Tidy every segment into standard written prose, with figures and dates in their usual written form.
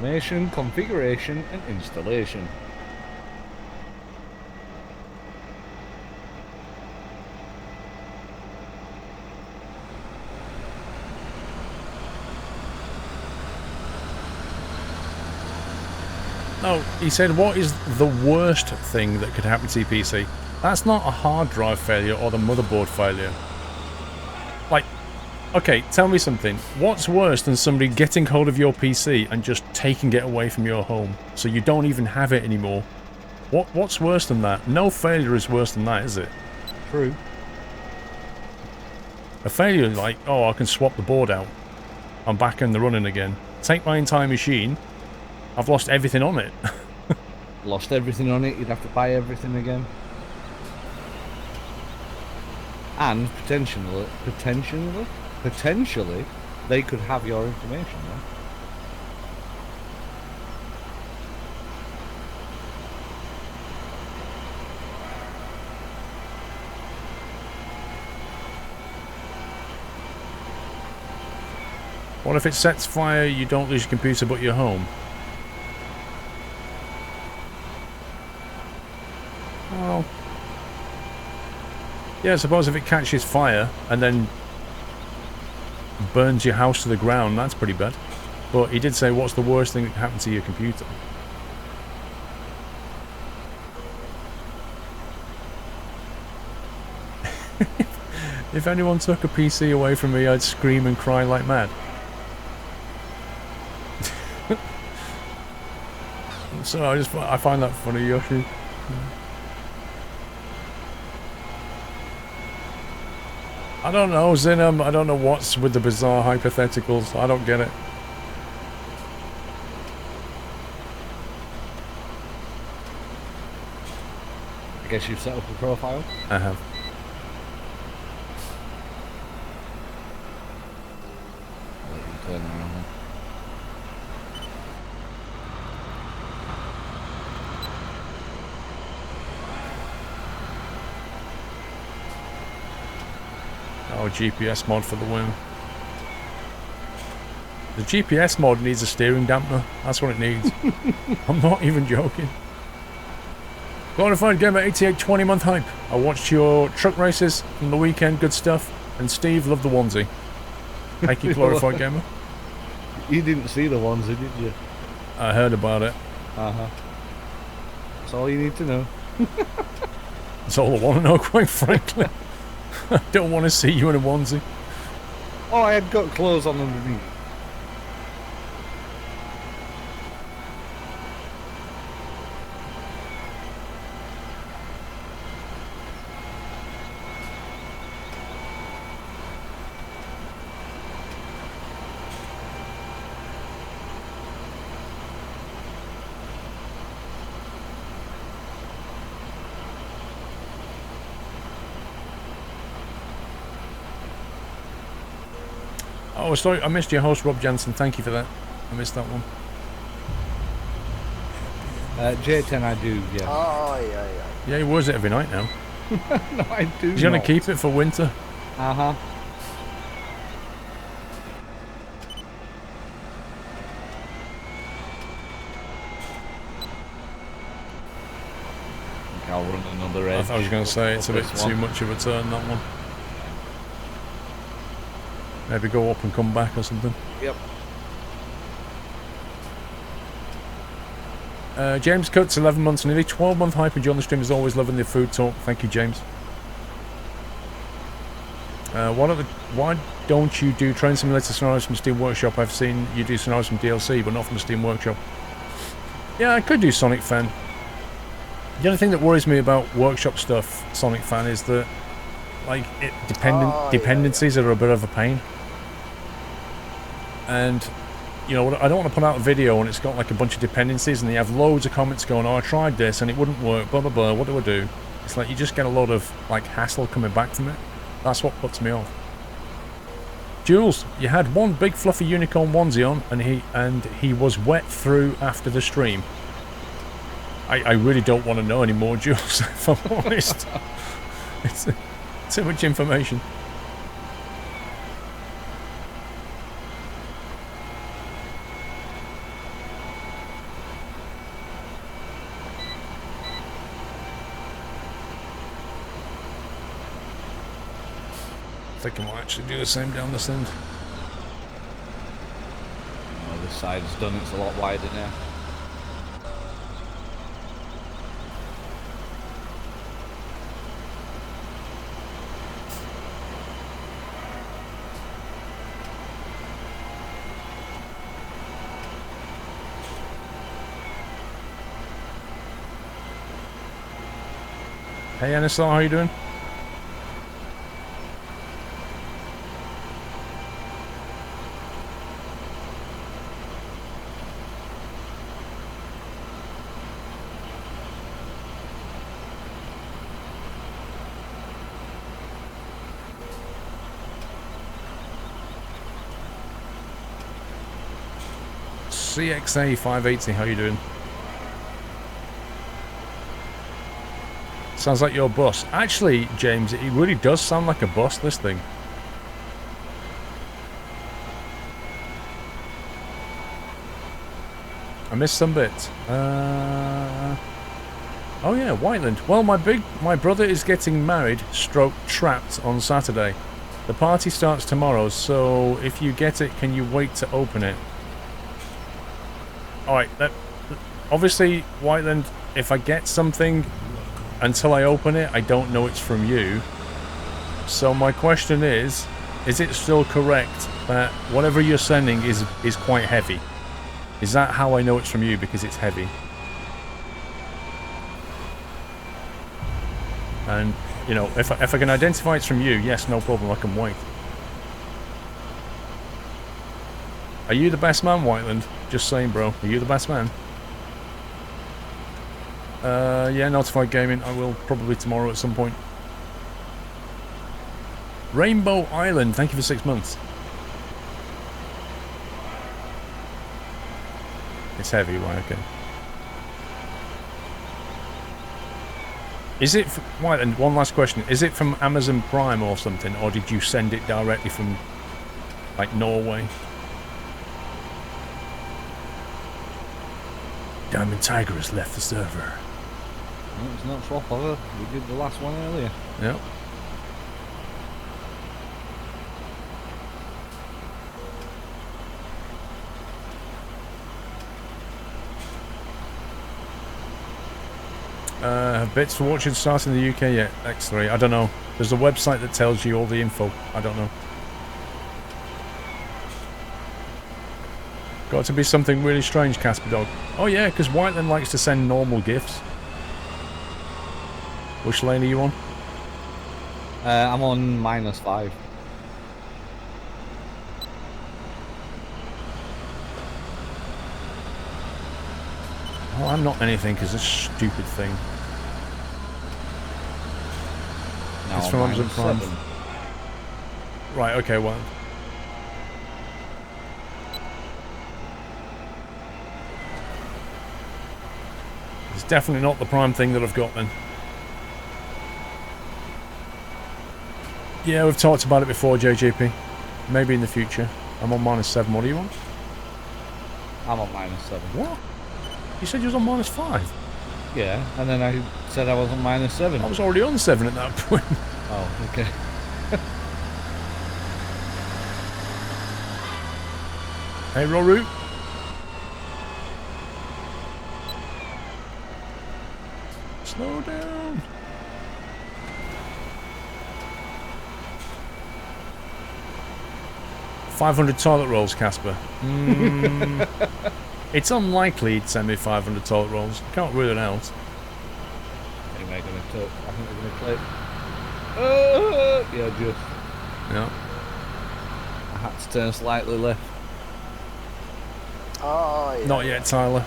information, configuration, and installation. No, he said, what is the worst thing that could happen to your PC? That's not a hard drive failure or the motherboard failure. Like, okay, tell me something. What's worse than somebody getting hold of your PC and just taking it away from your home so you don't even have it anymore? What's worse than that? No failure is worse than that, is it? True. A failure like, oh, I can swap the board out. I'm back in the running again. Take my entire machine. I've lost everything on it. Lost everything on it, you'd have to buy everything again. And potentially, they could have your information, though. What if it sets fire, you don't lose your computer but your home? Well, yeah, I suppose if it catches fire and then burns your house to the ground, that's pretty bad. But he did say, what's the worst thing that can happen to your computer? If anyone took a PC away from me, I'd scream and cry like mad. So I find that funny, Yoshi. I don't know, Zinum, I don't know what's with the bizarre hypotheticals. I don't get it. I guess you've set up a profile? I have. Let you turn around then. Oh, GPS mod for the win. The GPS mod needs a steering dampener. That's what it needs. I'm not even joking. Glorified Gamer 88 20-month hype. I watched your truck races from the weekend. Good stuff. And Steve, loved the onesie. Thank you, Glorified Gamer. You didn't see the onesie, did you? I heard about it. Uh-huh. That's all you need to know. That's all I want to know, quite frankly. I don't want to see you in a onesie. Oh, I had got clothes on underneath. Oh, sorry, I missed your host, Rob Jansen. Thank you for that. I missed that one. J10 I do, yeah. Oh, yeah. Yeah, he wears it every night now. No, I do He's going to keep it for winter. Uh-huh. I'll run another edge. I was going to say, it's a bit too much of a turn, that one. Maybe go up and come back or something. Yep. James Coates, 11 months, nearly 12-month hype, and on the stream is always loving the food talk. Thank you, James. Why don't you do train simulator scenarios from Steam Workshop? I've seen you do scenarios from DLC, but not from the Steam Workshop. Yeah, I could do Sonic Fan. The only thing that worries me about Workshop stuff, Sonic Fan, is that like dependencies are a bit of a pain. And you know, I don't want to put out a video and it's got like a bunch of dependencies and you have loads of comments going, oh, I tried this and it wouldn't work, blah blah blah, what do I do? It's like you just get a lot of like hassle coming back from it. That's what puts me off. Jules, you had one big fluffy unicorn onesie on and he was wet through after the stream. I really don't want to know anymore, Jules, if I'm honest. It's too much information. think I might actually do the same down this end. Oh, this side's done. It's a lot wider now. Hey NSR, how you doing? CXA 580, how you doing? Sounds like your bus. Actually, James, it really does sound like a bus, this thing. I missed some bits. Oh yeah, Whiteland. Well, my brother is getting married, stroke trapped on Saturday. The party starts tomorrow, so if you get it, can you wait to open it? Alright, obviously, Whiteland, if I get something, until I open it, I don't know it's from you. So my question is it still correct that whatever you're sending is quite heavy? Is that how I know it's from you, because it's heavy? And, you know, if I can identify it's from you, yes, no problem, I can wait. Are you the best man, Whiteland? Just saying, bro. Are you the best man? Yeah, Notified Gaming. I will probably tomorrow at some point. Rainbow Island. Thank you for 6 months. It's heavy, right? Okay. Is it... Whiteland, one last question. Is it from Amazon Prime or something? Or did you send it directly from, like, Norway? Diamond Tiger has left the server. No, it's not swap over. We did the last one earlier. Yep. Bits for watching start in the UK yet? X3. I don't know. There's a website that tells you all the info. I don't know. Got to be something really strange, Casper Dog. Oh yeah, because Whiteland likes to send normal gifts. Which lane are you on? I'm on -5. Well, I'm not anything because this stupid thing. Now It's from Amazon Prime. -7. Right, okay, well. It's definitely not the Prime thing that I've got then. Yeah, we've talked about it before, JJP. Maybe in the future. I'm on -7. What are you on? I'm on -7. What? You said you was on -5. Yeah, and then I said I was on -7. I was already on 7 at that point. Oh, okay. Hey, Roru. Slow down. $500 toilet rolls, Casper. It's unlikely he'd send me 500 toilet rolls. Can't rule it out. Anyway, I think we're gonna click. Yeah, just. Yeah. I had to turn slightly left. Oh, yeah. Not yet, Tyler.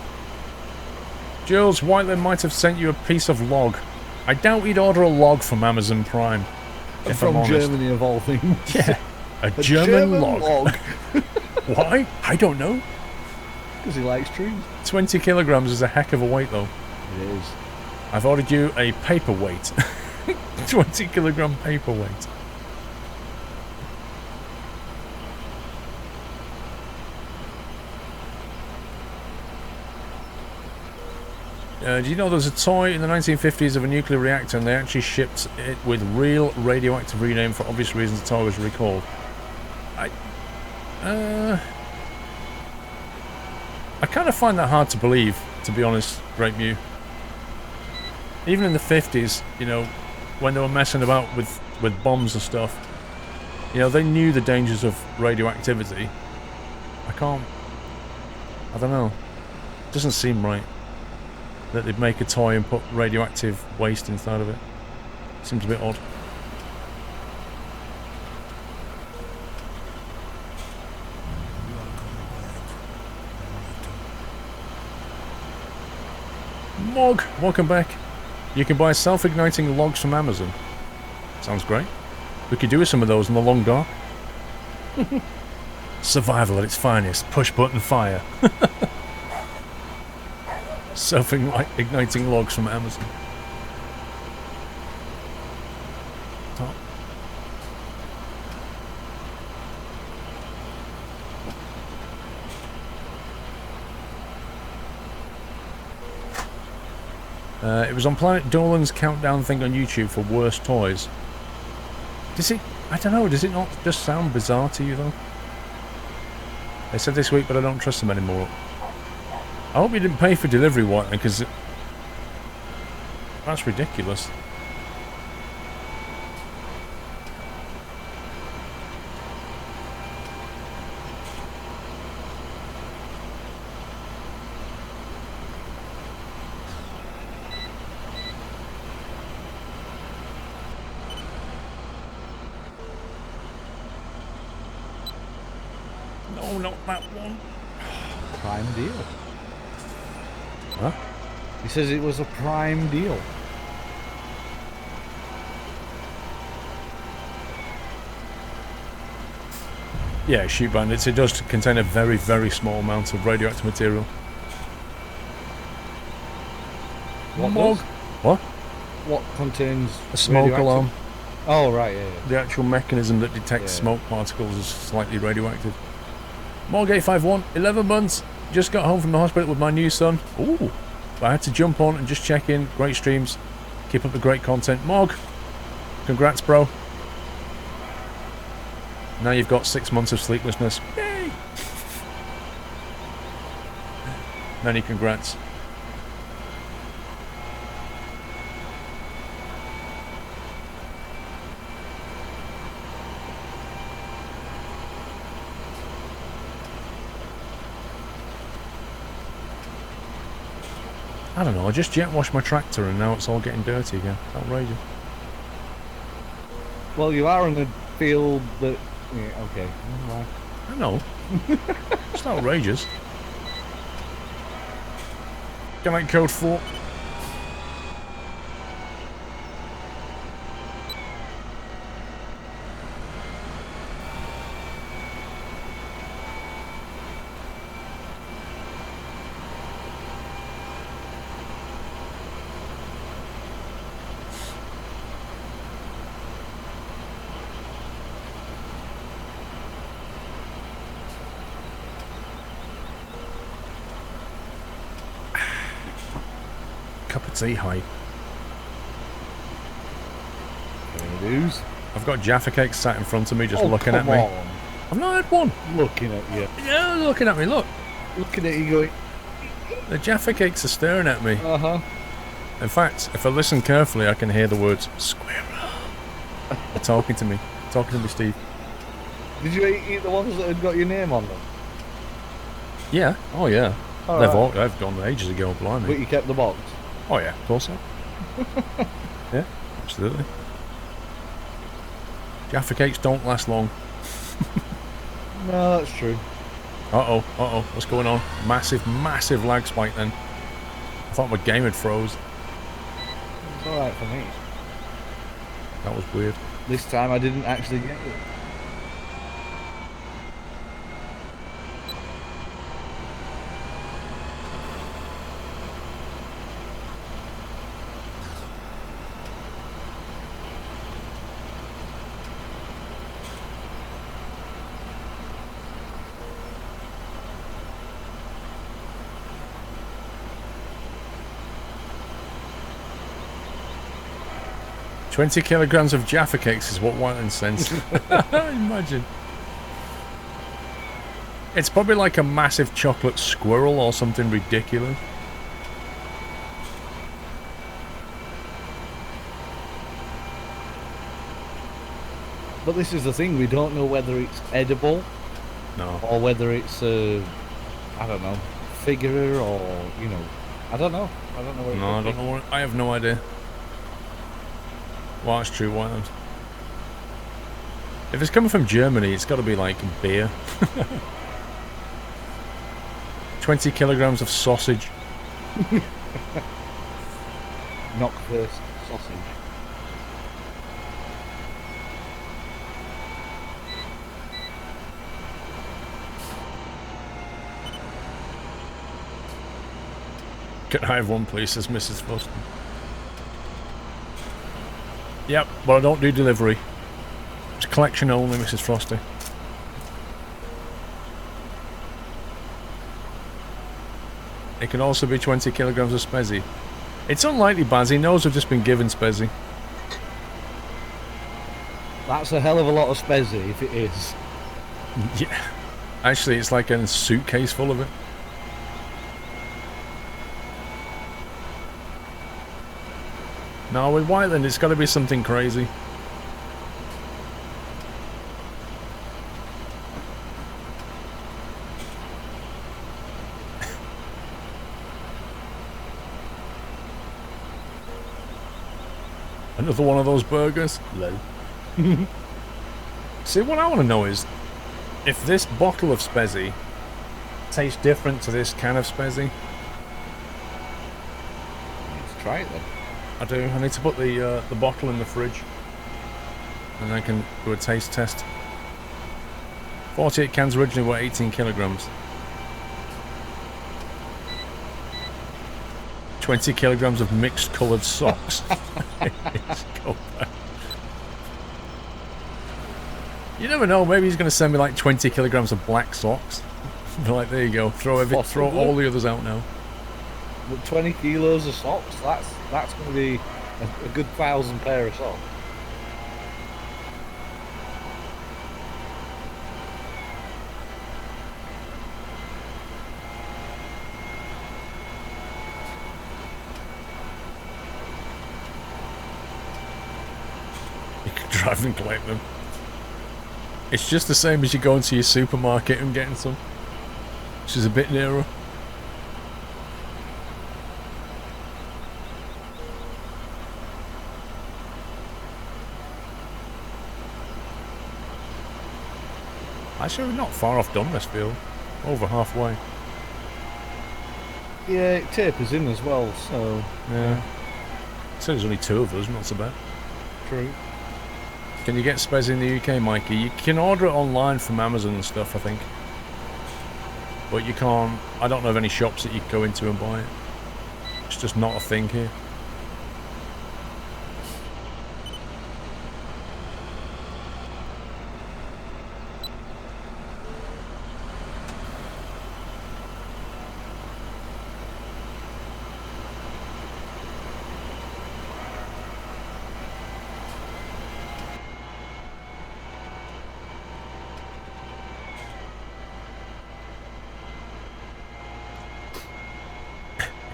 Jules, Whiteland might have sent you a piece of log. I doubt he'd order a log from Amazon Prime. If From I'm honest. Germany of all things. Yeah. A German log. Why? I don't know. Because he likes trees. 20 kilograms is a heck of a weight, though. It is. I've ordered you a paperweight. 20 kilogram paperweight. Do you know there's a toy in the 1950s of a nuclear reactor and they actually shipped it with real radioactive rename for obvious reasons the toy was recalled? I kind of find that hard to believe, to be honest, Great Mew. Even in the 50s, you know, when they were messing about with bombs and stuff, you know, they knew the dangers of radioactivity. I don't know. It doesn't seem right that they'd make a toy and put radioactive waste inside of it. Seems a bit odd. Mog, welcome back. You can buy self-igniting logs from Amazon. Sounds great. We could do with some of those in the long dark. Survival at its finest. Push button fire. Self-igniting logs from Amazon. Top. It was on Planet Dolan's countdown thing on YouTube for worst toys. Does it? I don't know. Does it not just sound bizarre to you though? They said this week, but I don't trust them anymore. I hope you didn't pay for delivery white because that's ridiculous. No, not that one. Prime deal. Huh? He says it was a prime deal. Yeah, shoot bandits. It does contain a very, very small amount of radioactive material. What Mog? does? What? What contains A smoke radioactive- alarm. Oh, right, yeah. The actual mechanism that detects Yeah. smoke particles is slightly radioactive. Morg851, 11 months. Just got home from the hospital with my new son. Ooh. But I had to jump on and just check in. Great streams. Keep up the great content. Morg, congrats, bro. Now you've got 6 months of sleeplessness. Yay! Many congrats. I don't know, I just jet washed my tractor and now it's all getting dirty again. Outrageous. Well, you are in a field that... Yeah, okay. All right. I know. It's outrageous. Good night, Code 4. Cup of tea hype. Any news? I've got Jaffa cakes sat in front of me just Oh, looking at come me. on. I've not had one. Looking at you. Yeah, looking at me, look. Looking at you going... The Jaffa cakes are staring at me. Uh-huh. In fact, if I listen carefully, I can hear the words, Squirrel. They're talking to me. Talking to me, Steve. Did you eat the ones that had got your name on them? Yeah. Oh, yeah. All They've, right. all, they've gone ages ago, blimey. But you kept the box? Oh, yeah. Of course so. Yeah, absolutely. Jaffa cakes don't last long. No, that's true. Uh-oh, uh-oh. What's going on? Massive, massive lag spike then. I thought my game had froze. It's alright for me. That was weird. This time I didn't actually get it. 20 kilograms of Jaffa cakes is what Whiteland sends. Imagine. It's probably like a massive chocolate squirrel or something ridiculous. But this is the thing, we don't know whether it's edible. No. Or whether it's I don't know, figure or, you know, I don't know. I don't know what it No, I don't know what... I have no idea. Well, that's true, Whiteland. If it's coming from Germany, it's got to be like beer. 20 kilograms of sausage. Knockwurst sausage. Can I have one, please, says Mrs. Fuston. Yep, but I don't do delivery. It's collection only, Mrs. Frosty. It can also be 20 kilograms of spezzy. It's unlikely Bazzy knows I've just been given spezzy. That's a hell of a lot of spezzy if it is. Yeah. Actually, it's like a suitcase full of it. No, with Whiteland, it's got to be something crazy. Another one of those burgers? Lol. See, what I want to know is, if this bottle of spezzy tastes different to this can of spezzy. Let's try it then. I do. I need to put the bottle in the fridge, and I can do a taste test. 48 cans originally were 18 kilograms. 20 kilograms of mixed coloured socks. You never know. Maybe he's going to send me like 20 kilograms of black socks. Be like, there you go. Throw all the others out now. With 20 kilos of socks, that's going to be a good 1,000 pair of socks. You can drive and collect them. It's just the same as you going to your supermarket and getting some, which is a bit nearer. Actually, we're not far off Dunnesfield. Over halfway. Yeah, it tapers in as well, so... Yeah. So there's only two of us, not so bad. True. Can you get spez in the UK, Mikey? You can order it online from Amazon and stuff, I think. But you can't... I don't know of any shops that you can go into and buy it. It's just not a thing here.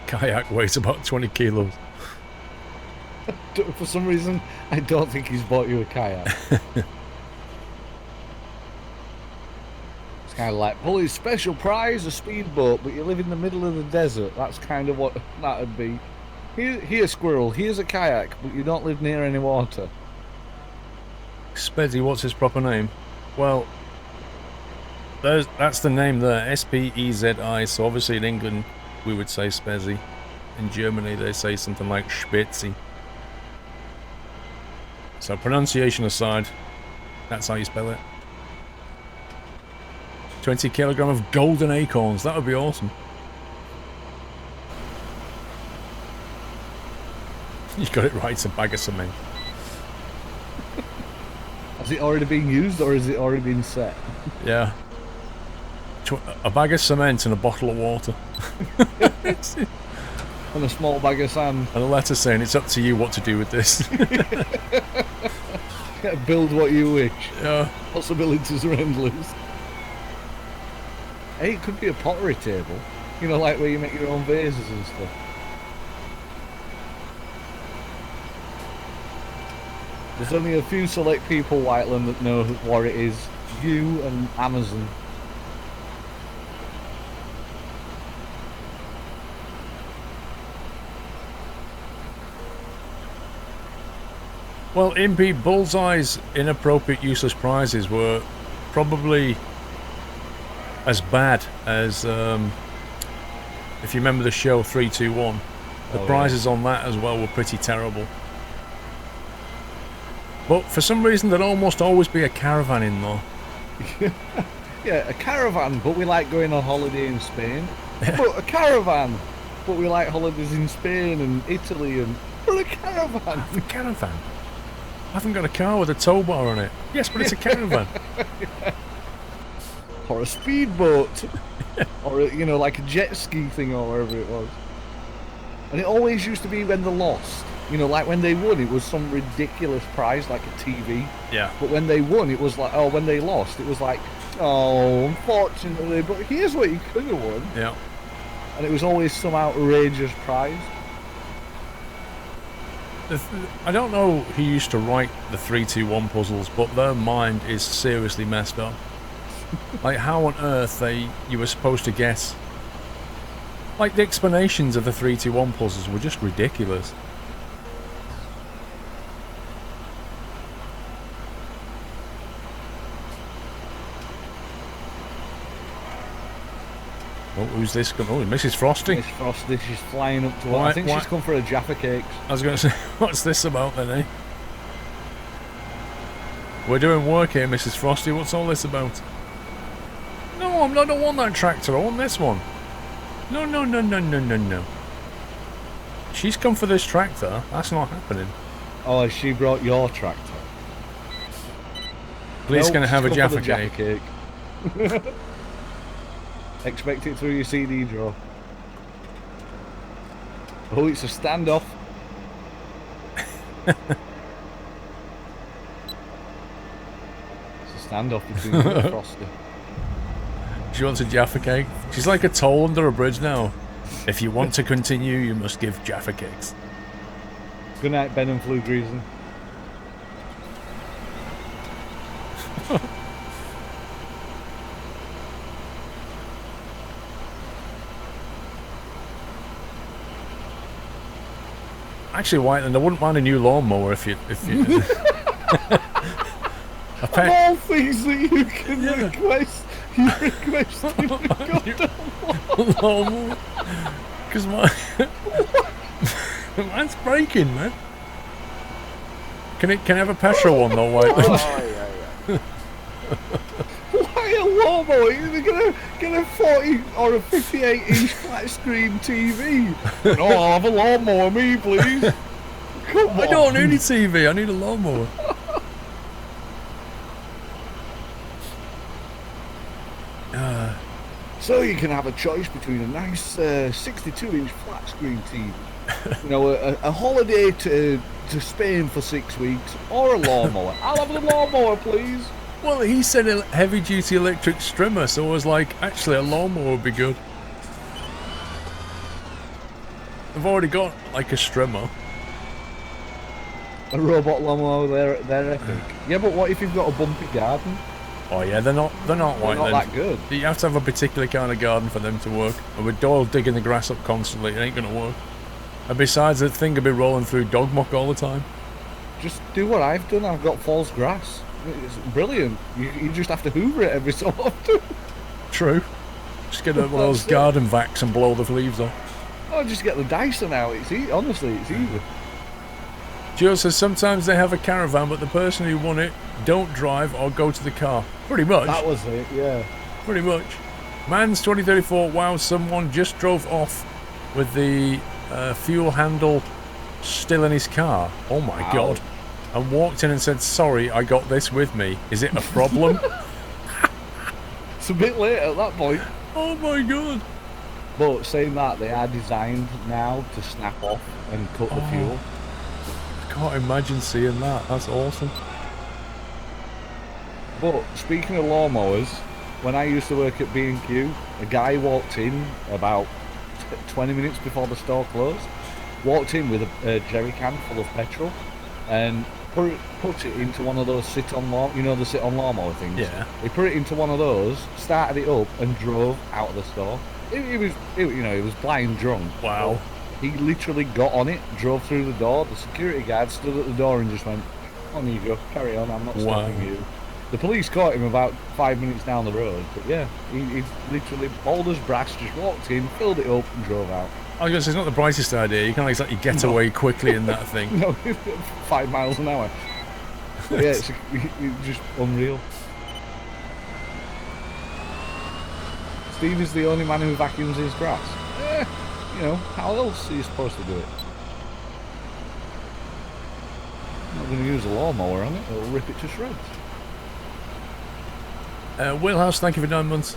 Kayak weighs about 20 kilos. For some reason, I don't think he's bought you a kayak. It's kind of like, well, it's special prize, a speedboat, but you live in the middle of the desert. That's kind of what that would be. Here, Squirrel, here's a kayak, but you don't live near any water. Spezzy, what's his proper name? Well, that's the name there, S-P-E-Z-I, so obviously in England we would say Spezzy. In Germany they say something like Spitzy. So pronunciation aside, that's how you spell it. 20 kilogram of golden acorns, that would be awesome. You got it right, it's a bag of cement. Has it already been used or has it already been set? Yeah. A bag of cement and a bottle of water. And a small bag of sand. And a letter saying it's up to you what to do with this. Build what you wish. Yeah. Possibilities are endless. Hey, it could be a pottery table. You know, like where you make your own vases and stuff. There's only a few select people, Whiteland, that know what it is. You and Amazon. Well, Impy, Bullseye's inappropriate useless prizes were probably as bad as, if you remember the show 321, the prizes on that as well were pretty terrible. But for some reason there'd almost always be a caravan in though. Yeah, a caravan, but we like going on holiday in Spain. But a caravan, but we like holidays in Spain and Italy and... But a caravan! A caravan? I haven't got a car with a tow bar on it. Yes, but it's a caravan. Yeah. Or a speedboat. Or, you know, like a jet ski thing or whatever it was. And it always used to be when they lost. You know, like when they won, it was some ridiculous prize, like a TV. Yeah. But when they won, it was like, oh, when they lost, it was like, oh, unfortunately, but here's what you could have won. Yeah. And it was always some outrageous prize. I don't know who used to write the 321 puzzles, but their mind is seriously messed up. Like, how on earth you were supposed to guess? Like, the explanations of the 321 puzzles were just ridiculous. Oh, who's this? Oh, Mrs. Frosty. Miss Frosty, she's flying up to her. I think she's come for a Jaffa Cakes. I was going to say, what's this about then, eh? We're doing work here, Mrs. Frosty. What's all this about? No, I don't want that tractor. I want this one. No, no, no, no, no, no, no. She's come for this tractor. That's not happening. Oh, she brought your tractor. Please, nope, can I have a Jaffa Cake? Expect it through your CD drawer. Oh, it's a standoff. It's a standoff between you and Frosty. She wants a Jaffa Cake. She's like a toll under a bridge now. If you want to continue, you must give Jaffa Cakes. Good night, Ben and Flu Greason. Actually, Whiteland, I wouldn't mind a new lawnmower if you. Of all things that you can request, you requested a goddamn lawnmower. Because mine's breaking, man. Can I have a petrol one though, Whiteland? Oh, yeah. Why a lawnmower? You're gonna get a 40 or a 58-inch flat screen TV. No, I'll have a lawnmower, me, please. Come on. I don't need a TV. I need a lawnmower. So you can have a choice between a nice 62-inch flat screen TV, you know, a holiday to Spain for 6 weeks, or a lawnmower. I'll have the lawnmower, please. Well, he said a heavy-duty electric strimmer, so I was like, actually, a lawnmower would be good. I've already got, like, a strimmer. A robot lawnmower, they're epic. Yeah, but what if you've got a bumpy garden? Oh yeah, they're not They're white not then. that good. You have to have a particular kind of garden for them to work. And with Doyle digging the grass up constantly, it ain't gonna work. And besides, the thing will be rolling through dog muck all the time. Just do what I've done. I've got false grass. It's brilliant. You just have to hoover it every so often. True. Just get one of those garden vacs and blow the leaves off. Oh, just get the Dyson out. It's easy. Honestly, it's easy. Joe says sometimes they have a caravan, but the person who won it don't drive or go to the car. Pretty much. That was it, yeah. Pretty much. Man's 2034, wow, someone just drove off with the fuel handle still in his car. Oh my God. And walked in and said, sorry, I got this with me. Is it a problem? It's a bit late at that point. Oh my God. But saying that, they are designed now to snap off and cut the fuel. I can't imagine seeing that. That's awesome. But speaking of lawnmowers, when I used to work at B&Q, a guy walked in about 20 minutes before the store closed, walked in with a jerry can full of petrol and put it into one of those sit-on lawnmower things. Yeah. He put it into one of those, started it up and drove out of the store. He was blind drunk. Wow. He literally got on it, drove through the door. The security guard stood at the door and just went, "On you go, carry on, I'm not stopping you." The police caught him about 5 minutes down the road, but yeah, he literally, bold as brass, just walked in, filled it up and drove out. I was going to say, it's not the brightest idea. You can't exactly get away quickly in that thing. No, 5 miles an hour. But yeah, it's just unreal. Steve is the only man who vacuums his grass. How else are you supposed to do it? I'm not going to use a lawnmower on it, it'll rip it to shreds. Wheelhouse, thank you for 9 months.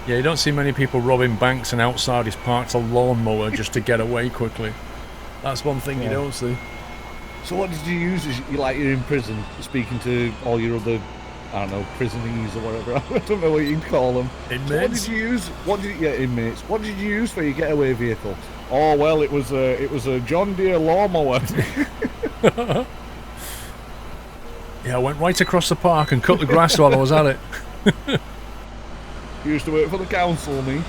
Yeah, you don't see many people robbing banks and outside his parked a lawnmower just to get away quickly. That's one thing you don't see. So what did you use as you're in prison, speaking to all your other, I don't know, prisonees or whatever. I don't know what you call them. Inmates? So what did you use? Inmates. What did you use for your getaway vehicle? Oh well, it was a John Deere lawnmower. Yeah, I went right across the park and cut the grass while I was at it. You used to work for the council, me.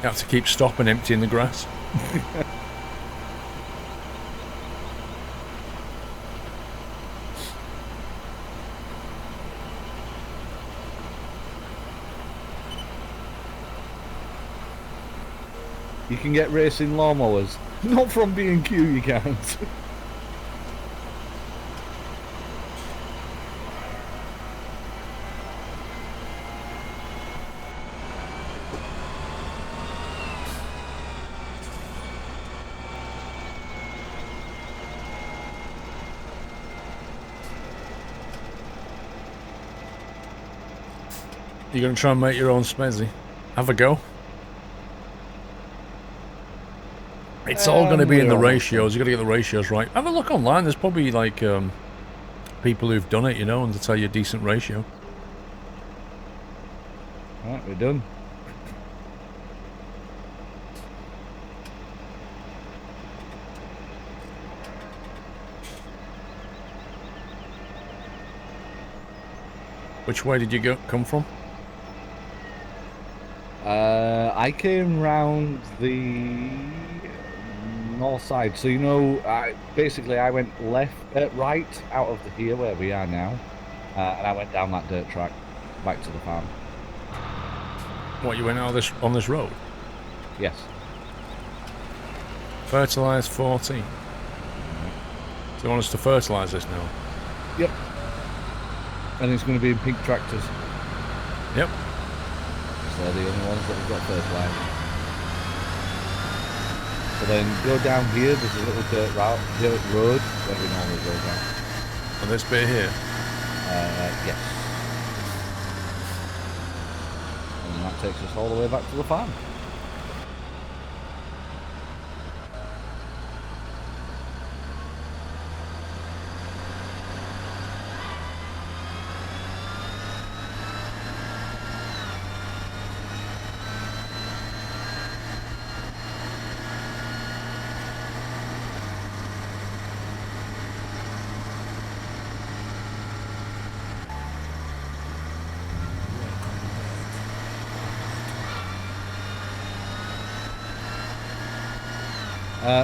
You have to keep stopping emptying the grass. You can get racing lawnmowers. Not from B&Q, you can't. You're going to try and make your own Smezzy? Have a go. It's all going to be in the ratios. You've got to get the ratios right. Have a look online. There's probably people who've done it, and to tell you a decent ratio. Right, we're done. Which way did you come from? I came round the north side, so basically I went right out of here where we are now, and I went down that dirt track back to the farm. What, you went out on this road? Yes. Fertilise 14. So you want us to fertilise this now? Yep. And it's going to be in pink tractors. Yep. So they're the only ones that have got fertilizer. So then go down here, there's a little dirt road where we normally go down. On this bit here? Yes. And that takes us all the way back to the farm.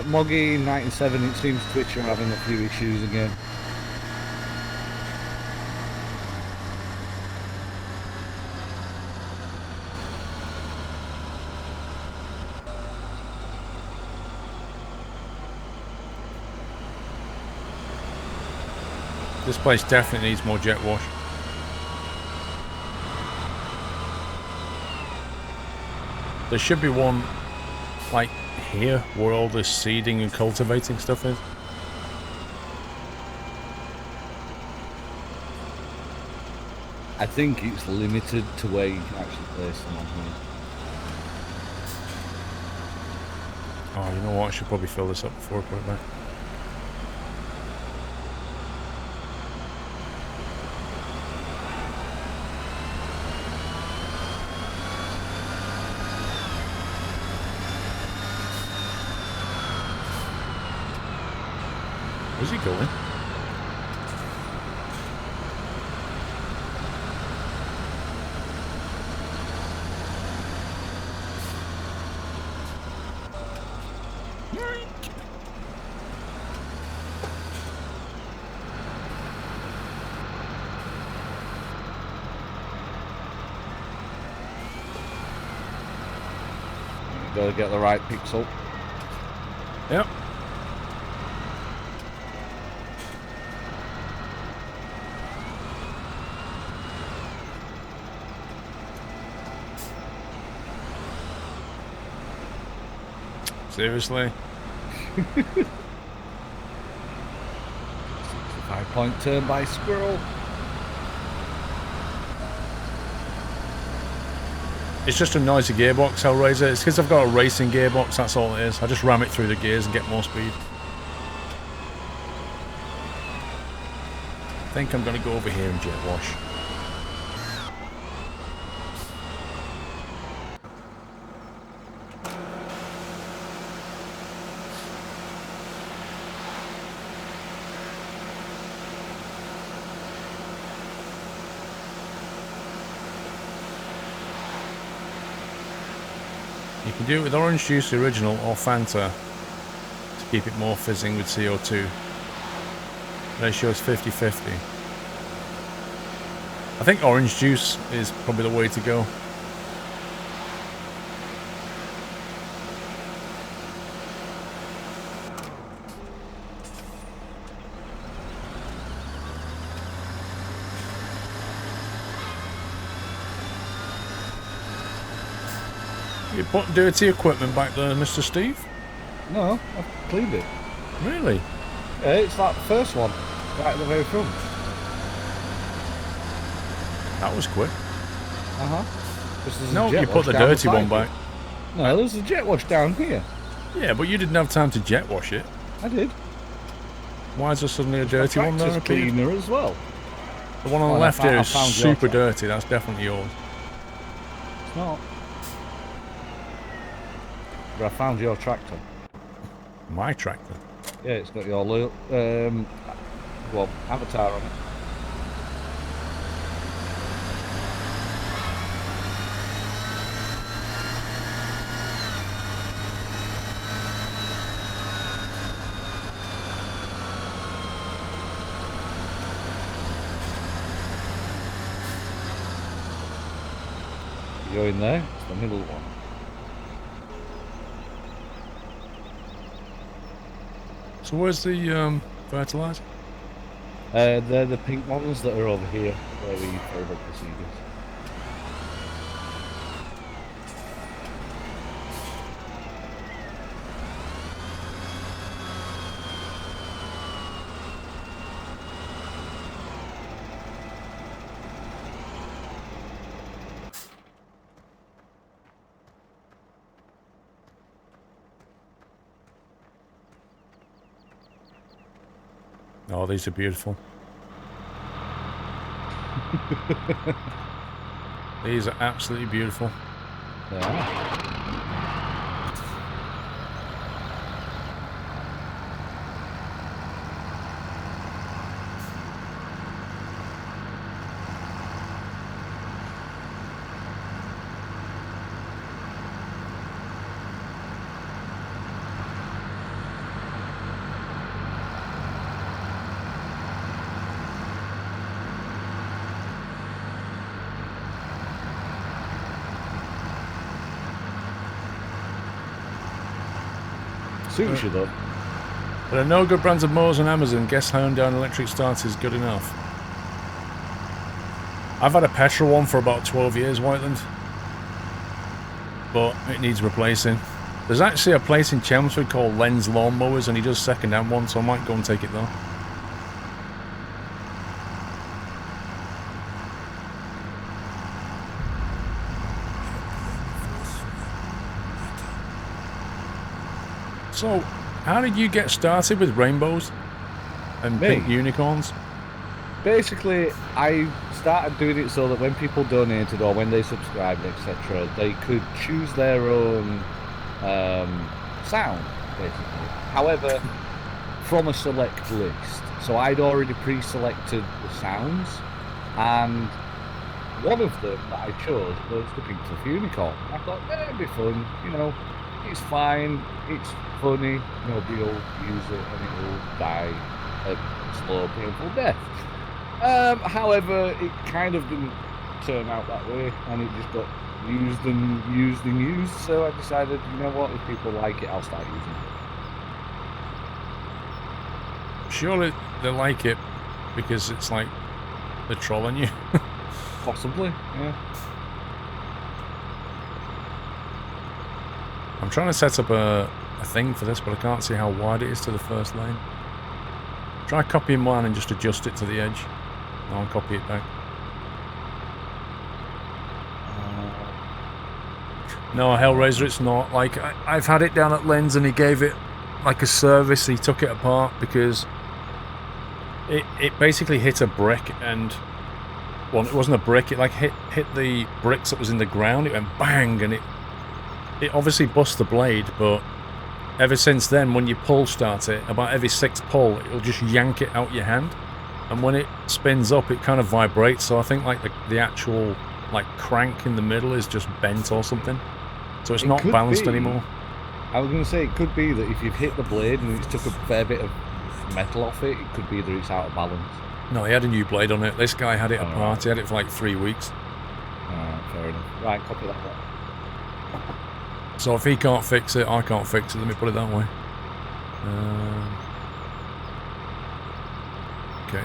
Moggy 97, it seems Twitch are having a few issues again. This place definitely needs more jet wash. There should be one, like, here, where all this seeding and cultivating stuff is. I think it's limited to where you can actually place them on here. Oh, you know what? I should probably fill this up before I put it back. Where's he going? Gotta get the right pixel. Yep. Seriously? 5-point turn by Squirrel. It's just a noisy gearbox, Hellraiser. It's because I've got a racing gearbox, that's all it is. I just ram it through the gears and get more speed. I think I'm going to go over here and jet wash. You can do it with orange juice, the original, or Fanta to keep it more fizzing with CO2. Ratio is 50-50. I think orange juice is probably the way to go. You put dirty equipment back there, Mr. Steve? No, I've cleaned it. Really? Yeah, it's like the first one, right at the very front. That was quick. No, you put the dirty one back. No, there's a jet wash down here. Yeah, but you didn't have time to jet wash it. I did. Why is there suddenly a dirty one there? Cleaner as well. The one on the left here is super dirty. That's definitely yours. It's not. But I found your tractor. My tractor? Yeah, it's got your avatar on it. You go in there, it's the middle one. So where's the fertilizer? They're the pink ones that are over here, where we fill up the seeders. Oh, these are beautiful. These are absolutely beautiful. Yeah. Suits you though. There are no good brands of mowers on Amazon. Guess Hyundai and electric start is good enough. I've had a petrol one for about 12 years, Whiteland. But it needs replacing. There's actually a place in Chelmsford called Lens Lawnmowers, and he does second-hand ones, so I might go and take it there. So, how did you get started with rainbows and pink unicorns? Basically, I started doing it so that when people donated or when they subscribed, etc., they could choose their own sound, basically. However, from a select list. So I'd already pre-selected the sounds, and one of them that I chose was the Pink Fluff Unicorn. I thought, it'd be fun, you know, it's fine, it's funny, nobody will use it and it will die a slow, painful death. However, it kind of didn't turn out that way, and it just got used and used and used, so I decided, you know what, if people like it, I'll start using it. Surely they like it because it's like they're trolling you. Possibly, yeah. I'm trying to set up a thing for this, but I can't see how wide it is to the first lane. Try copying mine and just adjust it to the edge. I'll copy it back. No, Hellraiser, it's not. Like, I've had it down at Lens and he gave it like a service. He took it apart because it basically hit a brick and... Well, it wasn't a brick. It like hit the bricks that was in the ground. It went bang and it obviously bust the blade, but ever since then, when you pull start it, about every 6th pull, it'll just yank it out your hand. And when it spins up, it kind of vibrates. So I think like the actual like crank in the middle is just bent or something. So it's not balanced anymore. I was going to say, it could be that if you've hit the blade and it's took a fair bit of metal off it, it could be that it's out of balance. No, he had a new blade on it. This guy had it apart. He had it for like 3 weeks. Alright, fair enough. Right, copy that one. So if he can't fix it, I can't fix it. Let me put it that way. Okay.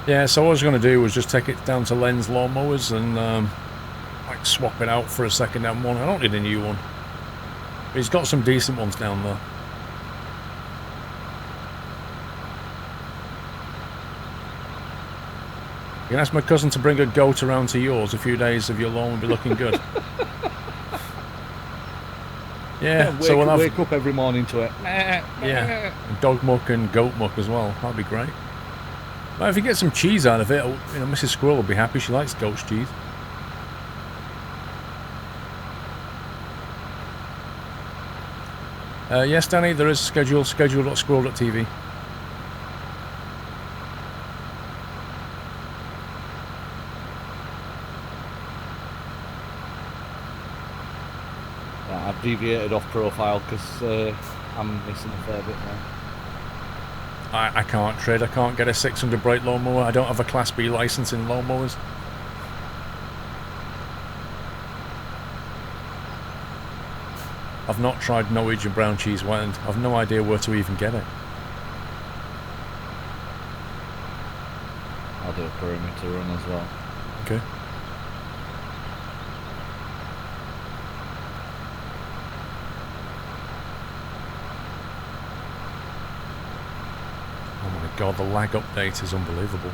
Yeah, so what I was going to do was just take it down to Lens Lawnmowers and like swap it out for a second-hand one. I don't need a new one. But he's got some decent ones down there. You can ask my cousin to bring a goat around to yours. A few days of your lawn will be looking good. Yeah, so we'll wake up every morning to it. Yeah, dog muck and goat muck as well. That'd be great. But if you get some cheese out of it, you know, Mrs. Squirrel will be happy. She likes goat's cheese. Yes, Danny, there is a schedule, schedule.squirrel.tv. I've deviated off profile because I'm missing a fair bit now. I can't trade. I can't get a 600 brake lawnmower. I don't have a Class B license in lawnmowers. I've not tried Norwegian brown cheese and I've no idea where to even get it. I'll do a perimeter run as well. Okay. God, the lag update is unbelievable.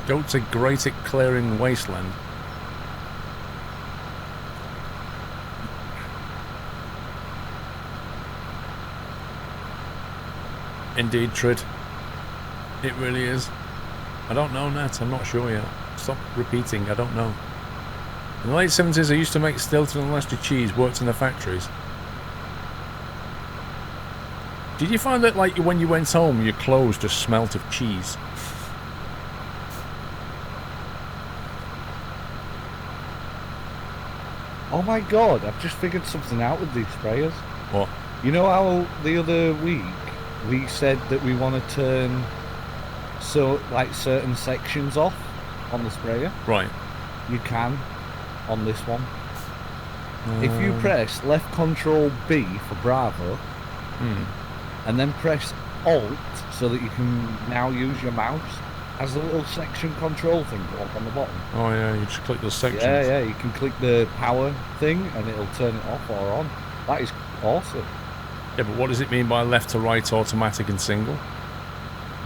Goats are great at clearing wasteland. Indeed, Trid. It really is. I don't know, Nat. I'm not sure yet. Stop repeating. I don't know. In the late 70s, I used to make Stilton and Leicester cheese. Worked in the factories. Did you find that, like, when you went home, your clothes just smelt of cheese? Oh my god, I've just figured something out with these sprayers. What? You know how the other week we said that we want to turn certain sections off on the sprayer? Right. You can on this one. If you press left control B for Bravo and then press Alt so that you can now use your mouse, has a little section control thing go up on the bottom. Oh yeah, you just click those sections. Yeah, you can click the power thing and it'll turn it off or on. That is awesome. Yeah, but what does it mean by left to right, automatic and single?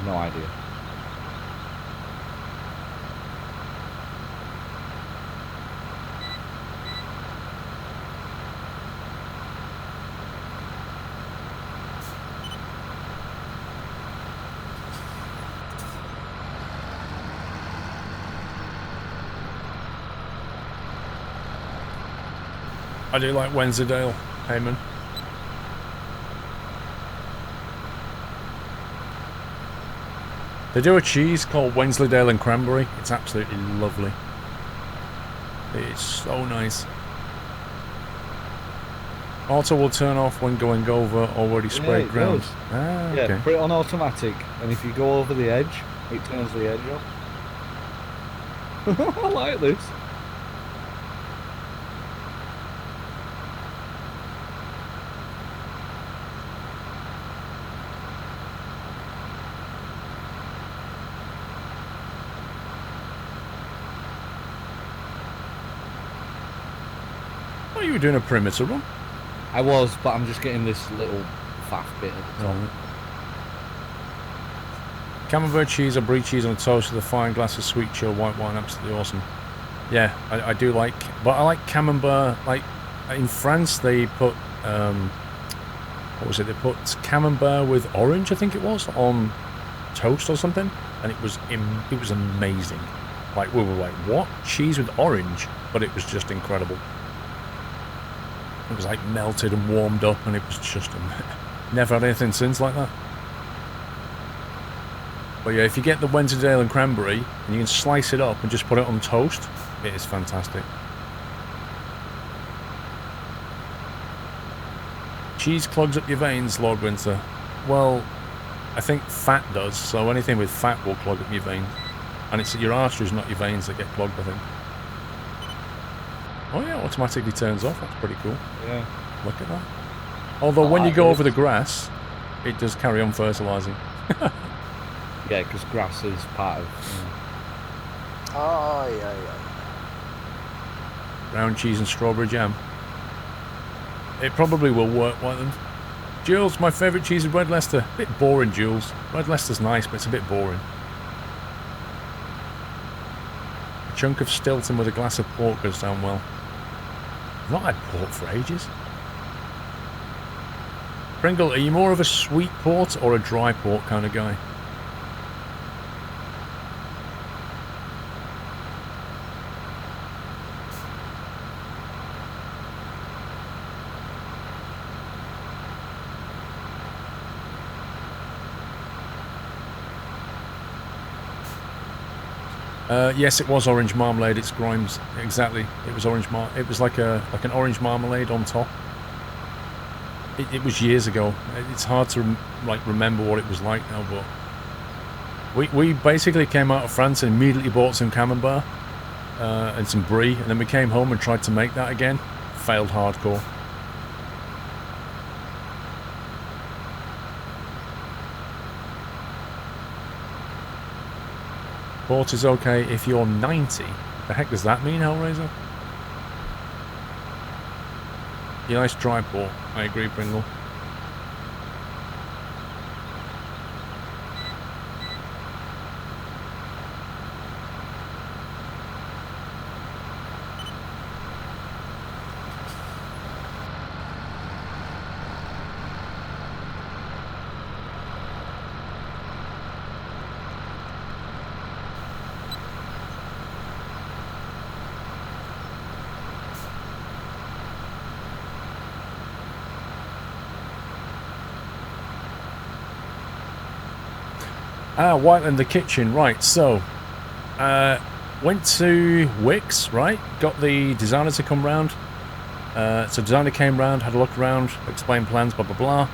No idea. I do like Wensleydale, Heyman. They do a cheese called Wensleydale and Cranberry. It's absolutely lovely. It's so nice. Auto will turn off when going over already sprayed ground. Ah, yeah, okay. put it on automatic, and if you go over the edge, it turns the edge off. I like this. Oh, you were doing a perimeter run? I was, but I'm just getting this little faff bit at the top. Camembert cheese or brie cheese on toast with a fine glass of sweet chill white wine, absolutely awesome. Yeah, I do like, but I like camembert. Like in France, they put what was it? They put camembert with orange, I think it was, on toast or something, and it was amazing. Like we were like, what? Cheese with orange? But it was just incredible. It was like melted and warmed up, and it was just never had anything since like that. But yeah, if you get the Wensleydale and Cranberry and you can slice it up and just put it on toast, it is fantastic. Cheese clogs up your veins, Lord Winter. Well, I think fat does, so anything with fat will clog up your veins. And it's your arteries, not your veins, that get clogged, I think. Oh yeah, automatically turns off. That's pretty cool. Yeah. Look at that. Although when you go over the grass, it does carry on fertilising. Yeah, because grass is part of... Oh, yeah. Brown cheese and strawberry jam. It probably will work, Whiteland. Jules, my favourite cheese is Red Leicester. Bit boring, Jules. Red Leicester's nice, but it's a bit boring. A chunk of Stilton with a glass of port goes down well. I've not had port for ages. Pringle, are you more of a sweet port or a dry port kind of guy? Yes, it was orange marmalade. It's Grimes, exactly. It was orange it was like an orange marmalade on top. It was years ago. It's hard to remember what it was like now, but we basically came out of France and immediately bought some camembert and some brie, and then we came home and tried to make that again. Failed hardcore. Port is okay if you're 90. The heck does that mean, Hellraiser? Yeah, nice dry port. I agree, Pringle. Whiteland, the kitchen, right. So, went to Wix, right? Got the designer to come round. So designer came round, had a look around, explained plans, blah, blah, blah.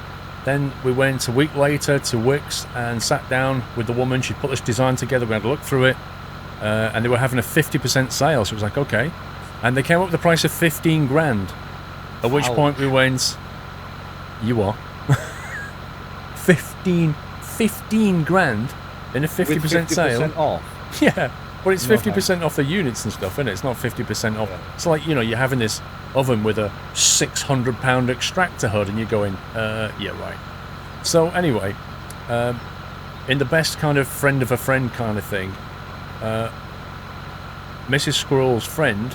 Then we went a week later to Wix and sat down with the woman. She'd put this design together, we had a look through it. And they were having a 50% sale, so it was like, okay. And they came up with the price of 15 grand. At which point we went, you are. 15 grand in a 50% sale. Off. Yeah, but it's 50% off the units and stuff, isn't it? It's not 50% off. Yeah. It's like, you know, you're having this oven with a 600-pound extractor hood and you're going, yeah, right. So anyway, in the best kind of friend of a friend kind of thing, Mrs. Squirrel's friend,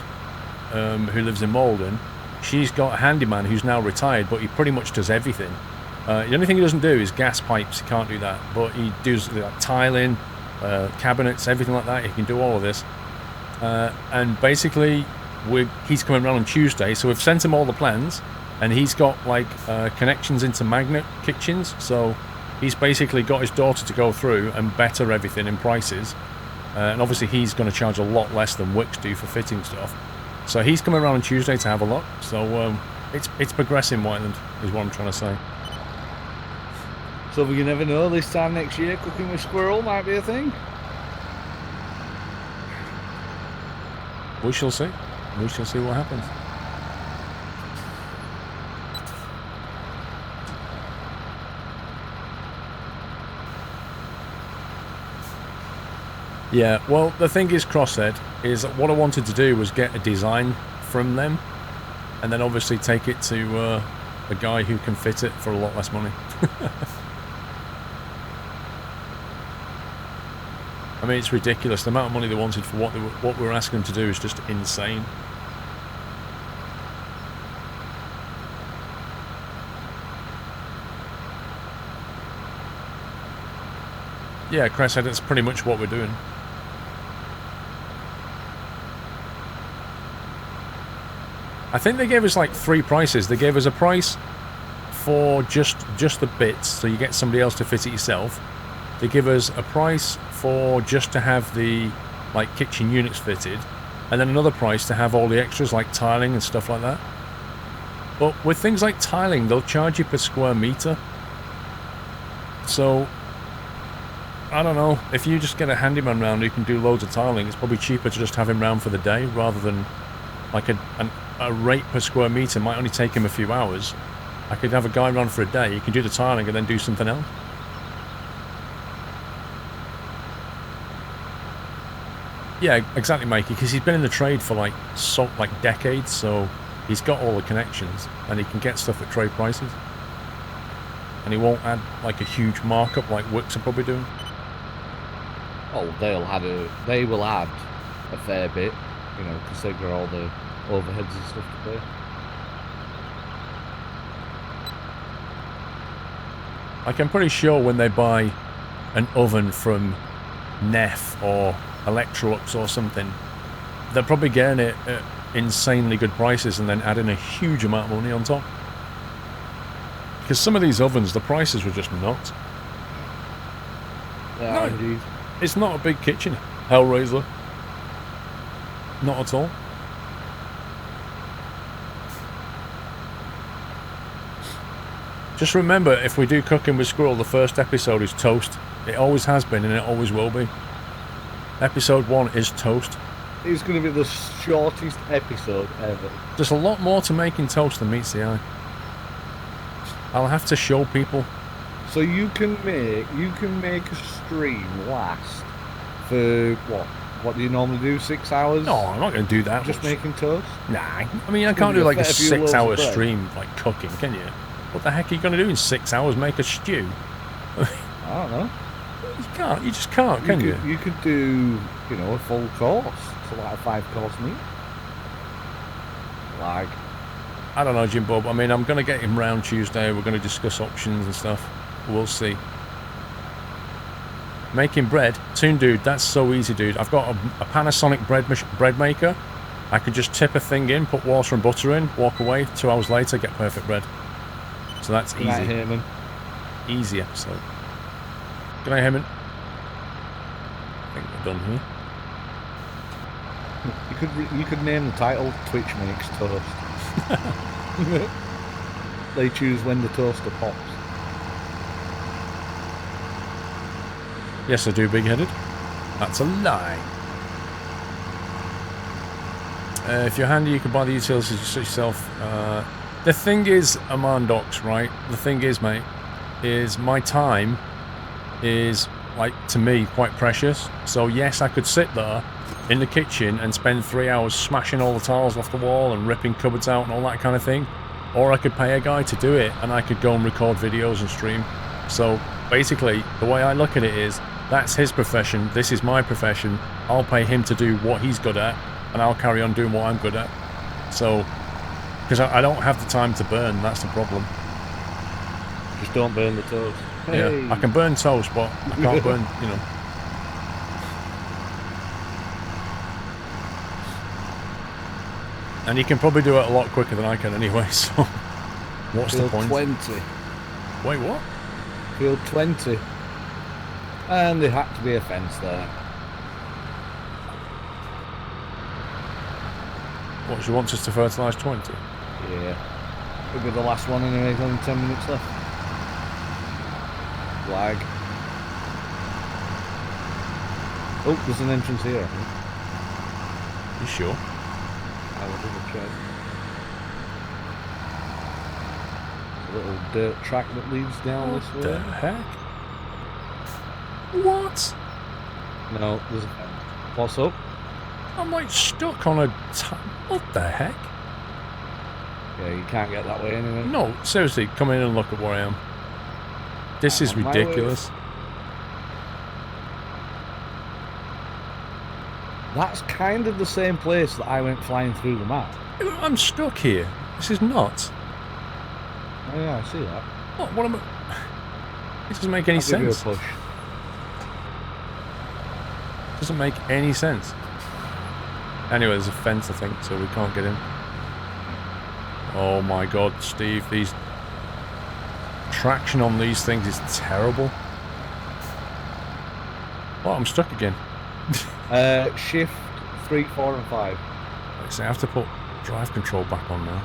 who lives in Malden, she's got a handyman who's now retired, but he pretty much does everything. The only thing he doesn't do is gas pipes. He can't do that, but he does like tiling, cabinets, everything like that. He can do all of this. And basically, he's coming around on Tuesday, so we've sent him all the plans, and he's got like connections into magnet kitchens. So he's basically got his daughter to go through and better everything in prices. And obviously, he's going to charge a lot less than Wix do for fitting stuff. So he's coming around on Tuesday to have a look. So it's progressing, Whiteland, is what I'm trying to say. So you never know, this time next year, cooking with Squirrel might be a thing. We shall see. We shall see what happens. Yeah, well, the thing is, Crosshead, is what I wanted to do was get a design from them, and then obviously take it to a guy who can fit it for a lot less money. I mean, it's ridiculous. The amount of money they wanted for what we were asking them to do is just insane. Yeah, Chris said that's pretty much what we're doing. I think they gave us like 3 prices. They gave us a price for just the bits, so you get somebody else to fit it yourself. They give us a price for just to have the like kitchen units fitted, and then another price to have all the extras like tiling and stuff like that. But with things like tiling, they'll charge you per square meter. So I don't know, if you just get a handyman round who can do loads of tiling, it's probably cheaper to just have him round for the day rather than like a rate per square meter might only take him a few hours. I could have a guy round for a day, he can do the tiling and then do something else. Yeah, exactly, Mikey, because he's been in the trade for like decades, so he's got all the connections and he can get stuff at trade prices. And he won't add like a huge markup like Wix are probably doing. Oh, they will add a fair bit, you know, because they've got all the overheads and stuff to pay. Like, I'm pretty sure when they buy an oven from Neff or Electrolux or something, they're probably getting it at insanely good prices and then adding a huge amount of money on top. Because some of these ovens, the prices were just nuts. Yeah, no, indeed. It's not a big kitchen, Hellraiser. Not at all. Just remember, if we do Cooking with Squirrel, the first episode is toast. It always has been and it always will be. Episode 1 is toast. It's going to be the shortest episode ever. There's a lot more to making toast than meets the eye. I'll have to show people. So you can make a stream last for what? What do you normally do? 6 hours? No, I'm not going to do that. Just making toast? Nah, I mean, I can't do like a 6-hour stream like cooking, can you? What the heck are you going to do in 6 hours? Make a stew? I don't know. You can't. You just can't, can you? You could do, you know, a full course. So like a 5-course meal. Like, I don't know, Jim Bob. I mean, I'm going to get him round Tuesday. We're going to discuss options and stuff. We'll see. Making bread. Toon Dude, that's so easy, dude. I've got a Panasonic bread maker. I could just tip a thing in, put water and butter in, walk away. 2 hours later, get perfect bread. So that's easy. Good night, Heyman. Easy episode. Good night, Heyman. done here. You could name the title Twitch Makes Toast. They choose when the toaster pops. Yes, I do, big-headed. That's a lie. If you're handy, you can buy the utilities yourself. The thing is, Amandox, right? The thing is, mate, is my time is, like, to me, quite precious. So, yes, I could sit there in the kitchen and spend 3 hours smashing all the tiles off the wall and ripping cupboards out and all that kind of thing. Or I could pay a guy to do it, and I could go and record videos and stream. So, basically, the way I look at it is, that's his profession, this is my profession. I'll pay him to do what he's good at, and I'll carry on doing what I'm good at. So, because I don't have the time to burn, that's the problem. Just don't burn the toast. Hey. Yeah, I can burn toast, but I can't burn, you know. And you can probably do it a lot quicker than I can anyway, so what's the point? 20. Wait, what? Field 20. And there had to be a fence there. What, she wants us to fertilise 20? Yeah. It'll be the last one anyway, there's only 10 minutes left. Flag. Oh, there's an entrance here, I think. You sure? I will double check. A little dirt track that leads down this way. What the heck? What? No, there's a fence. What's up? I'm like stuck on a what the heck? Yeah, you can't get that way anyway. No, seriously, come in and look at where I am. This is ridiculous. That's kind of the same place that I went flying through the map. I'm stuck here. This is nuts. Oh yeah, I see that. What am I... It doesn't make any I'll give you a sense. push. Doesn't make any sense. Anyway, there's a fence, I think, so we can't get in. Oh my god, Steve, these... traction on these things is terrible. Oh, I'm stuck again. Shift 3, 4 and 5. So I have to put drive control back on now.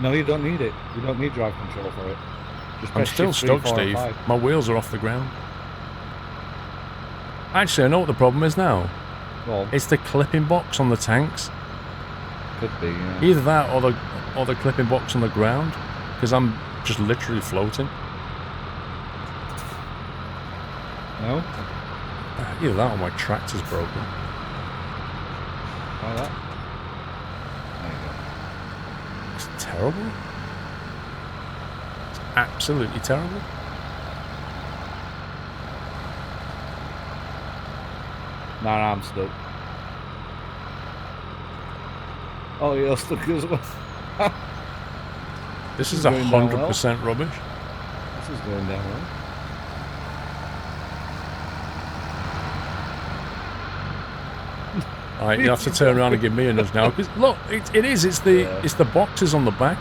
No, you don't need it. You don't need drive control for it. Just I'm press still shift 3, stuck, 4 and Steve. 5. My wheels are off the ground. Actually, I know what the problem is now. Well, It's the clipping box on the tanks. could be, yeah. Either that or the clipping box on the ground. Because I'm just literally floating. No? Either that or my tractor's broken. Try that. There you go. It's terrible. It's absolutely terrible. No, I'm stuck. Oh, you're stuck as well. This is going down 100% rubbish. This is going down well. Alright, you have to turn around and give me a nudge now. Because look, it is. It's the Yeah. it's the boxes on the back.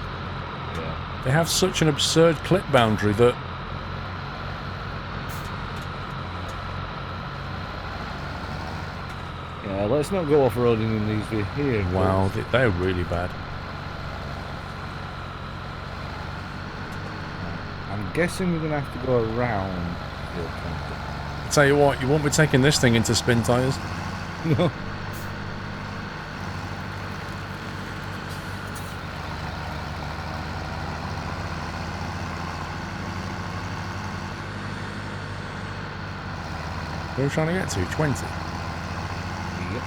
Yeah. They have such an absurd clip boundary that Yeah, let's not go off-roading in these here. wow, they're really bad. I'm guessing we're going to have to go around. Tell you what, you won't be taking this thing into spin tyres. No. Where are we trying to get to? 20. Yep.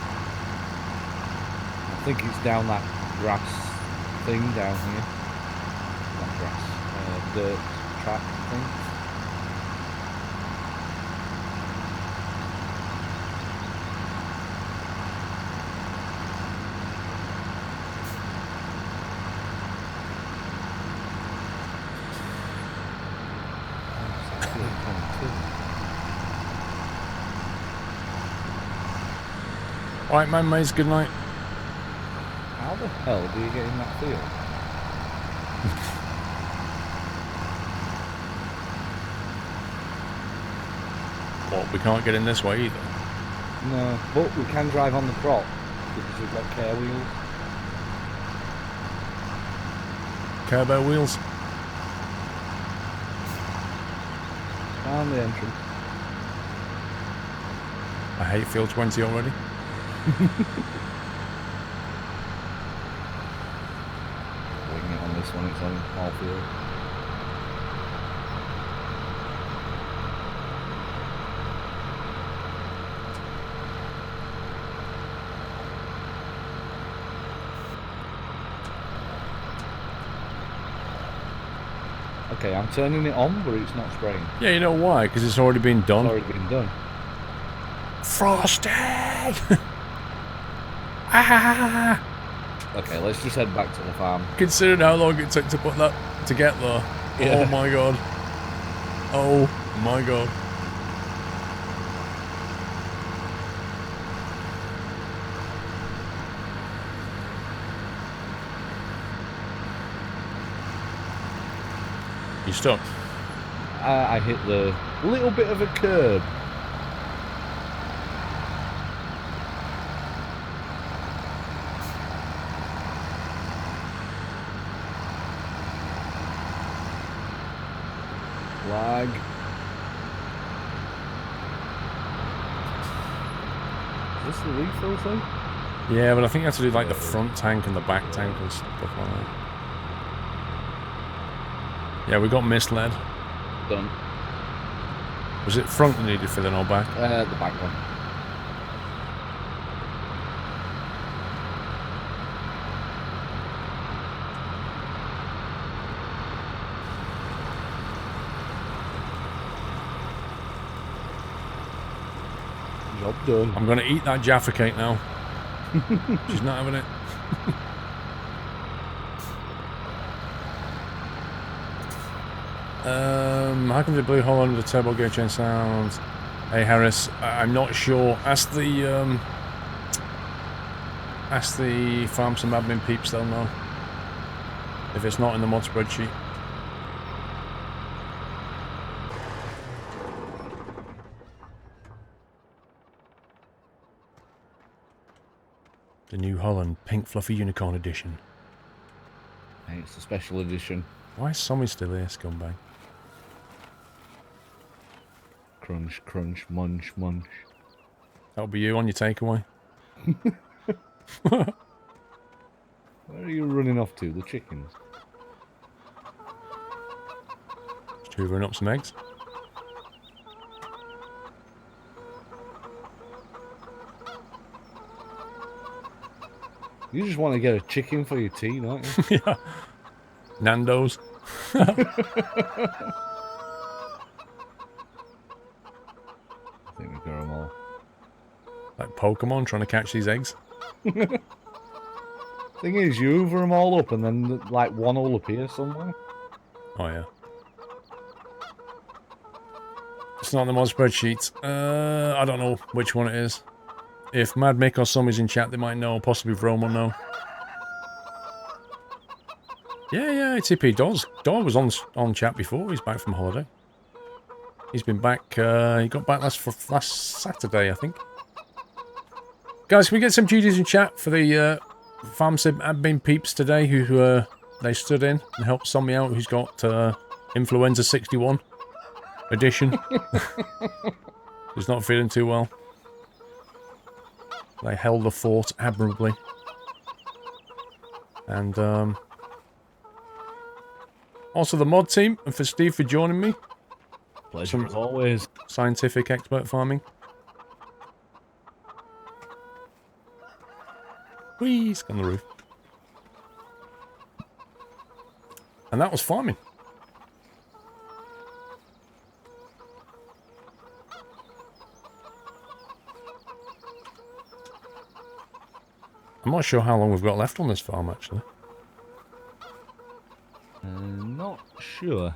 I think it's down that grass thing down here. Not grass, dirt track thing. Alright, man, mates, good night. How the hell do you get in that field? Well, we can't get in this way either. No, but we can drive on the crop because we've got care wheels. Care Bear wheels. Down the entrance. I hate Field 20 already. Wing it on this one, it's on all field. Okay, I'm turning it on, but it's not spraying. Yeah, you know why? Because it's already been done. It's already been done. Frosty! Ah! Okay, let's just head back to the farm. Considering how long it took to put that to get there. Yeah. Oh my god. Oh my god. You stuck? I hit the little bit of a curb. Lag. Is this the refill thing? Yeah, but I think you have to do like the front tank and the back tank and stuff like that. Yeah, we got misled. Done. Was it front that needed filling or back? The back one. Job done. I'm gonna eat that Jaffa cake now. She's not having it. How come the Blue Hole under the turbo gear change sounds? Hey Harris, I'm not sure. Ask the farm some admin peeps, they'll know. If it's not in the mod spreadsheet. The New Holland Pink Fluffy Unicorn Edition. Hey, it's a special edition. Why is Sommy still here, scumbag? Crunch, crunch, munch, munch. That'll be you on your takeaway. Where are you running off to? The chickens? Just hoovering up some eggs. You just want to get a chicken for your tea, don't you? Yeah. Nando's. I think we got them all. Like Pokemon trying to catch these eggs. Thing is, you hoover them all up and then, like, one will appear somewhere. Oh, yeah. It's not on the mod spreadsheet. I don't know which one it is. If Mad Mick or Summy's in chat, they might know. Possibly Vrome will know. Yeah, TP Dawes. Daw was on chat before. He's back from holiday. He's been back. He got back last Saturday, I think. Guys, can we get some GGs in chat for the Farm Sim admin peeps today who they stood in and helped Sommy out, who's got Influenza 61 edition. He's not feeling too well. They held the fort admirably. And also the mod team, and for Steve for joining me. Pleasure as always. Scientific expert farming. Whee! It's on the roof. And that was farming. I'm not sure how long we've got left on this farm, actually. Not sure.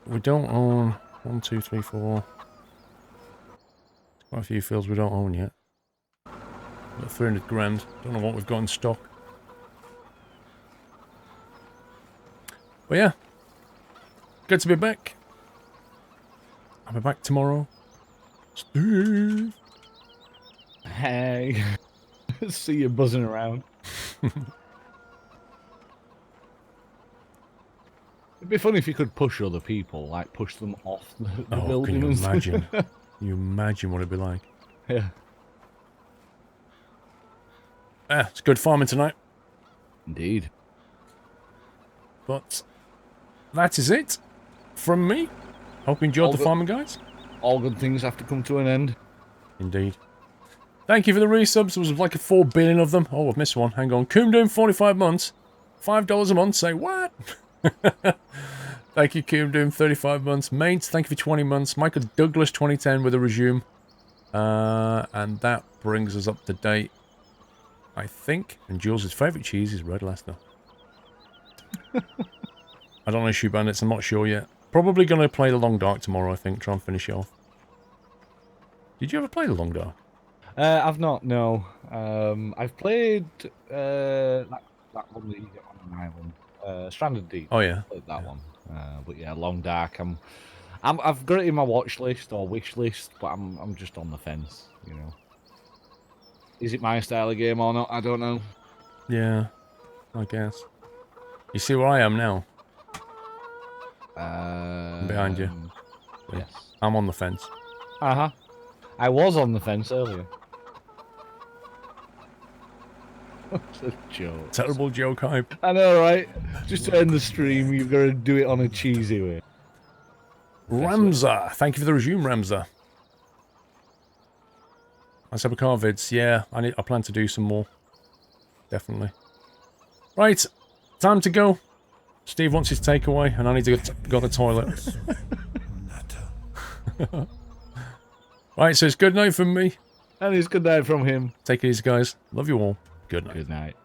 We don't own 1, 2, 3, 4. Quite a few fields we don't own yet. Got 300 grand. Don't know what we've got in stock. But yeah. Good to be back. I'll be back tomorrow. Steve. Hey. See you buzzing around. It'd be funny if you could push other people, like push them off the Oh, building. can you and stuff. imagine? Can you imagine what it'd be like? Yeah. Yeah, it's good farming tonight. Indeed. But that is it from me. Hope you enjoyed the farming, guys. All good things have to come to an end. Indeed. Thank you for the resubs. There was like 4 billion of them. Oh, I've missed one. Hang on. Coom Doom, 45 months. $5 a month. Say what? Thank you, Coom Doom, 35 months. Mates, thank you for 20 months. Michael Douglas, 2010 with a resume. And that brings us up to date, I think. And Jules' favourite cheese is Red Leicester. I don't know Shoe Bandits. I'm not sure yet. Probably going to play the Long Dark tomorrow, I think. Try and finish it off. Did you ever play the Long Dark? I've not, no. I've played that one that you get on an island. Stranded Deep. Oh, yeah. Played that one. But yeah, Long Dark. I've got it in my watch list or wish list, but I'm just on the fence, you know. Is it my style of game or not? I don't know. Yeah, I guess. You see where I am now? Behind you. Yes. I'm on the fence. Uh-huh. I was on the fence earlier. What's a joke? Terrible joke hype. I know, right? Just to end the stream, you've got to do it on a cheesy way. Ramza, thank you for the resume, Ramza. I said car vids. Yeah, I plan to do some more. Definitely. Right, time to go. Steve wants his takeaway, and I need to go to the toilet. Right, so it's good night from me. And it's good night from him. Take it easy, guys. Love you all. Good night. Good night.